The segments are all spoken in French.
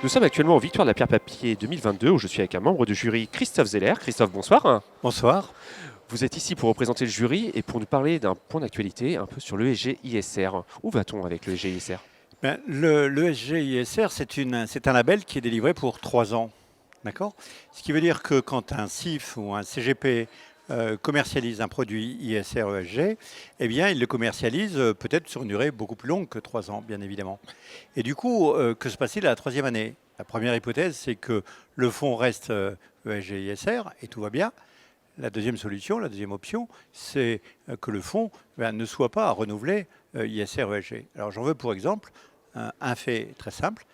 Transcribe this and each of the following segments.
Nous sommes actuellement au Victoire de la Pierre Papier 2022 où je suis avec un membre du jury, Christophe Zeller. Christophe, bonsoir. Bonsoir. Vous êtes ici pour représenter le jury et pour nous parler d'un point d'actualité un peu sur l'ESG ISR. Où va-t-on avec l'ESG ISR? Le SGISR, c'est un label qui est délivré pour 3 ans. D'accord. Ce qui veut dire que quand un CIF ou un CGP commercialise un produit ISR ESG, eh bien, il le commercialise peut-être sur une durée beaucoup plus longue que 3 ans, bien évidemment. Et du coup, que se passe-t-il à la troisième année? La première hypothèse, c'est que le fonds reste ESG ISR et tout va bien. La deuxième solution, la deuxième option, c'est que le fonds ne soit pas renouvelé ISR ESG. Alors j'en veux pour exemple un fait très simple.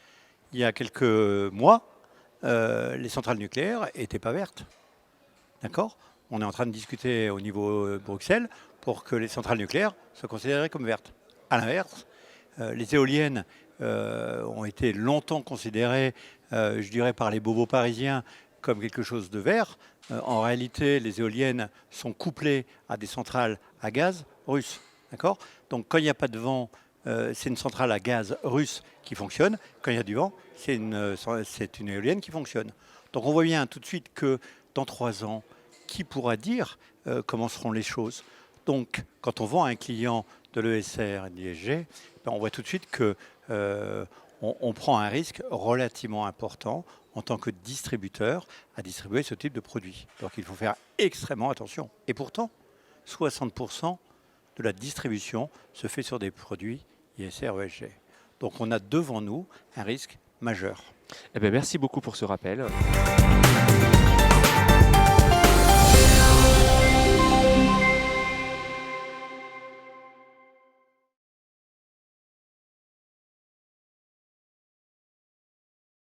Il y a quelques mois, les centrales nucléaires n'étaient pas vertes. D'accord? On est en train de discuter au niveau Bruxelles pour que les centrales nucléaires soient considérées comme vertes. À l'inverse, les éoliennes ont été longtemps considérées, je dirais, par les bobos parisiens comme quelque chose de vert. En réalité, les éoliennes sont couplées à des centrales à gaz russes. D'accord? Donc quand il n'y a pas de vent, c'est une centrale à gaz russe qui fonctionne. Quand il y a du vent, c'est une éolienne qui fonctionne. Donc on voit bien tout de suite que dans 3 ans, qui pourra dire comment seront les choses? Donc quand on vend à un client de l'ESR et de l'ISG, on voit tout de suite que on prend un risque relativement important en tant que distributeur à distribuer ce type de produit. Donc il faut faire extrêmement attention. Et pourtant, 60% de la distribution se fait sur des produits ISR ESG. Donc on a devant nous un risque majeur. Eh bien, merci beaucoup pour ce rappel.